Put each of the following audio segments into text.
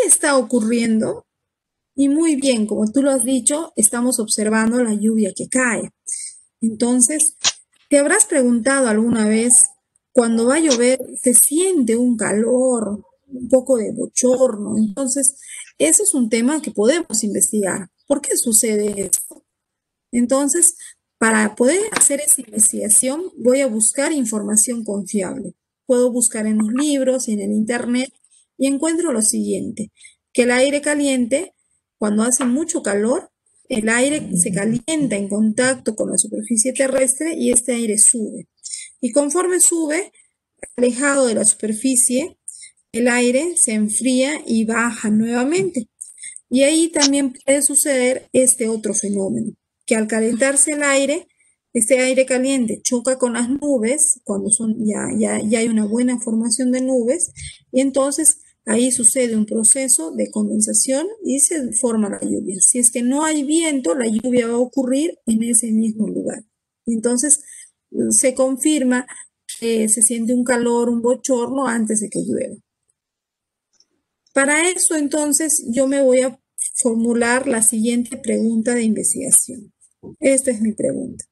está ocurriendo? Y muy bien, como tú lo has dicho, estamos observando la lluvia que cae. Entonces, ¿te habrás preguntado alguna vez, cuando va a llover, se siente un calor, un poco de bochorno? Entonces, ese es un tema que podemos investigar. ¿Por qué sucede esto? Entonces, para poder hacer esa investigación, voy a buscar información confiable. Puedo buscar en los libros y en el internet y encuentro lo siguiente, que el aire caliente, cuando hace mucho calor, el aire se calienta en contacto con la superficie terrestre y este aire sube. Y conforme sube, alejado de la superficie, el aire se enfría y baja nuevamente. Y ahí también puede suceder este otro fenómeno, que al calentarse el aire, este aire caliente choca con las nubes, cuando ya hay una buena formación de nubes, y entonces ahí sucede un proceso de condensación y se forma la lluvia. Si es que no hay viento, la lluvia va a ocurrir en ese mismo lugar. Entonces se confirma que se siente un calor, un bochorno antes de que llueva. Para eso, entonces, yo me voy a formular la siguiente pregunta de investigación. Esta es mi pregunta.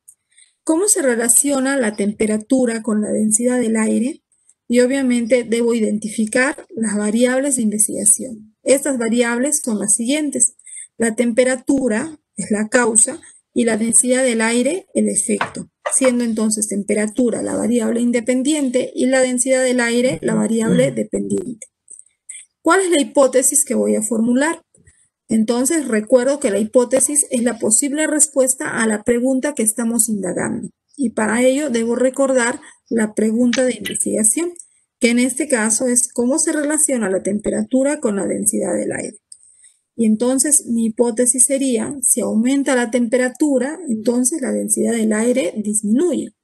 ¿Cómo se relaciona la temperatura con la densidad del aire? Y obviamente debo identificar las variables de investigación. Estas variables son las siguientes. La temperatura es la causa y la densidad del aire el efecto, siendo entonces temperatura la variable independiente y la densidad del aire la variable dependiente. ¿Cuál es la hipótesis que voy a formular? Entonces, recuerdo que la hipótesis es la posible respuesta a la pregunta que estamos indagando. Y para ello debo recordar la pregunta de investigación, que en este caso es cómo se relaciona la temperatura con la densidad del aire. Y entonces mi hipótesis sería, si aumenta la temperatura, entonces la densidad del aire disminuye.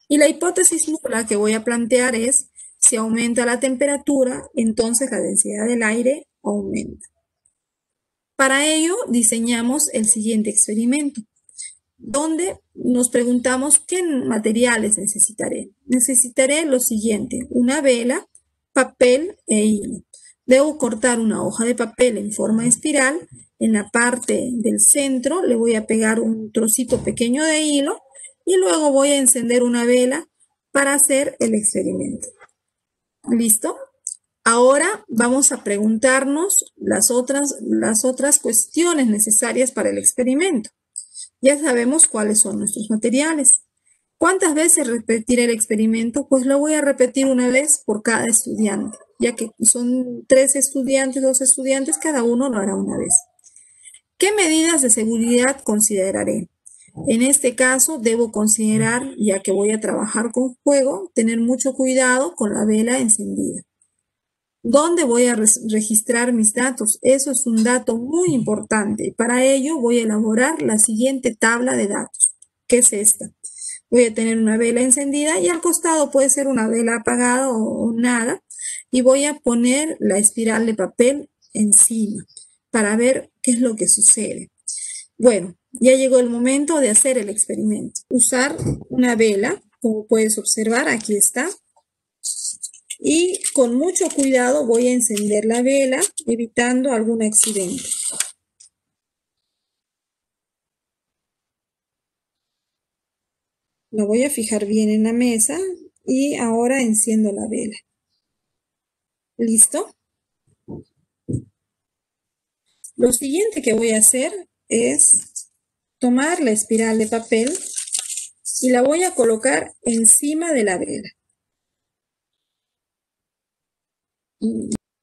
Y la hipótesis nula que voy a plantear es, si aumenta la temperatura, entonces la densidad del aire aumenta. Para ello, diseñamos el siguiente experimento, donde nos preguntamos qué materiales necesitaré. Necesitaré lo siguiente, una vela, papel e hilo. Debo cortar una hoja de papel en forma espiral. En la parte del centro le voy a pegar un trocito pequeño de hilo y luego voy a encender una vela para hacer el experimento. ¿Listo? Ahora vamos a preguntarnos las otras cuestiones necesarias para el experimento. Ya sabemos cuáles son nuestros materiales. ¿Cuántas veces repetiré el experimento? Pues lo voy a repetir una vez por cada estudiante, ya que son 3 estudiantes, 2 estudiantes, cada uno lo hará una vez. ¿Qué medidas de seguridad consideraré? En este caso debo considerar, ya que voy a trabajar con fuego, tener mucho cuidado con la vela encendida. ¿Dónde voy a registrar mis datos? Eso es un dato muy importante. Para ello voy a elaborar la siguiente tabla de datos, que es esta. Voy a tener una vela encendida y al costado puede ser una vela apagada o nada. Y voy a poner la espiral de papel encima para ver qué es lo que sucede. Bueno, ya llegó el momento de hacer el experimento. Usar una vela, como puedes observar, aquí está. Y con mucho cuidado voy a encender la vela, evitando algún accidente. La voy a fijar bien en la mesa y ahora enciendo la vela. ¿Listo? Lo siguiente que voy a hacer es tomar la espiral de papel y la voy a colocar encima de la vela.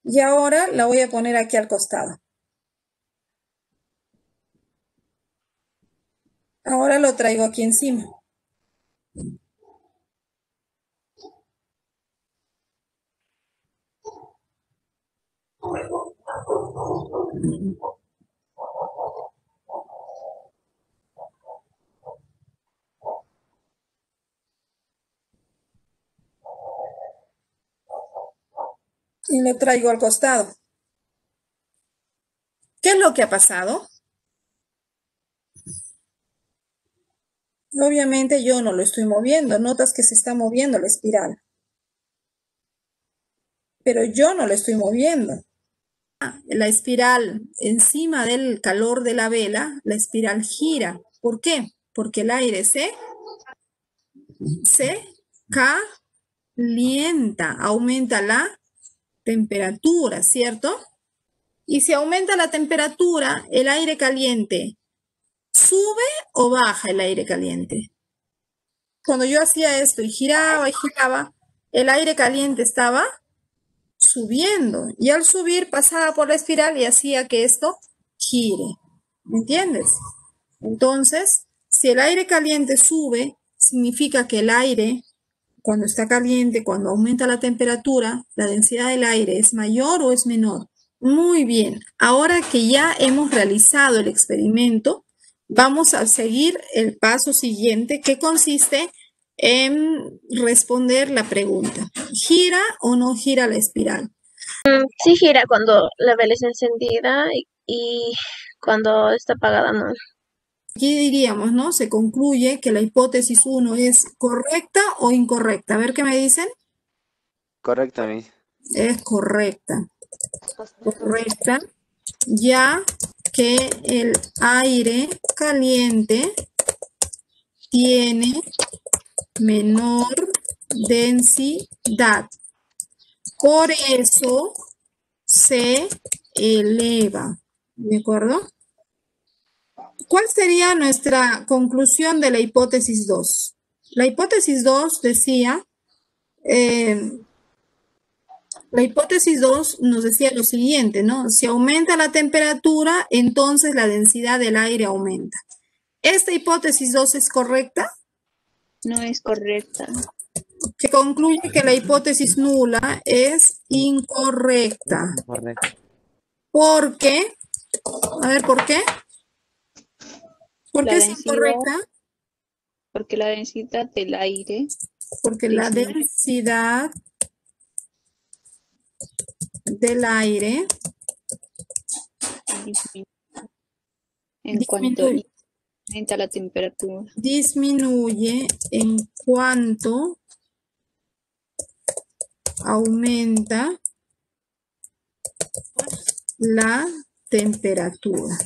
Y ahora la voy a poner aquí al costado. Ahora lo traigo aquí encima. Y lo traigo al costado. ¿Qué es lo que ha pasado? Obviamente yo no lo estoy moviendo. Notas que se está moviendo la espiral. Pero yo no lo estoy moviendo. la espiral encima del calor de la vela, la espiral gira. ¿Por qué? Porque el aire se calienta, aumenta la temperatura, ¿cierto? Y si aumenta la temperatura, el aire caliente, ¿sube o baja el aire caliente? Cuando yo hacía esto y giraba, el aire caliente estaba subiendo. Y al subir pasaba por la espiral y hacía que esto gire. ¿Me entiendes? Entonces, si el aire caliente sube, significa que el aire, cuando está caliente, cuando aumenta la temperatura, la densidad del aire es mayor o es menor. Muy bien, ahora que ya hemos realizado el experimento, vamos a seguir el paso siguiente, que consiste en responder la pregunta. ¿Gira o no gira la espiral? Sí gira cuando la vela es encendida y cuando está apagada no. Aquí diríamos, ¿no? Se concluye que la hipótesis 1 es correcta o incorrecta. A ver qué me dicen. Correcto, Miss. Es correcta. Correcta, ya que el aire caliente tiene menor densidad. Por eso se eleva. ¿De acuerdo? ¿Cuál sería nuestra conclusión de la hipótesis 2? La hipótesis 2 decía, la hipótesis 2 nos decía lo siguiente, ¿no? Si aumenta la temperatura, entonces la densidad del aire aumenta. ¿Esta hipótesis 2 es correcta? No es correcta. Que concluye que la hipótesis nula es incorrecta. Correcto. ¿Por qué? A ver, ¿por qué? ¿Por La qué es densidad, incorrecta? porque la densidad del aire Porque la disminuye. densidad del aire En cuanto disminuye, aumenta la temperatura. disminuye en cuanto aumenta la temperatura.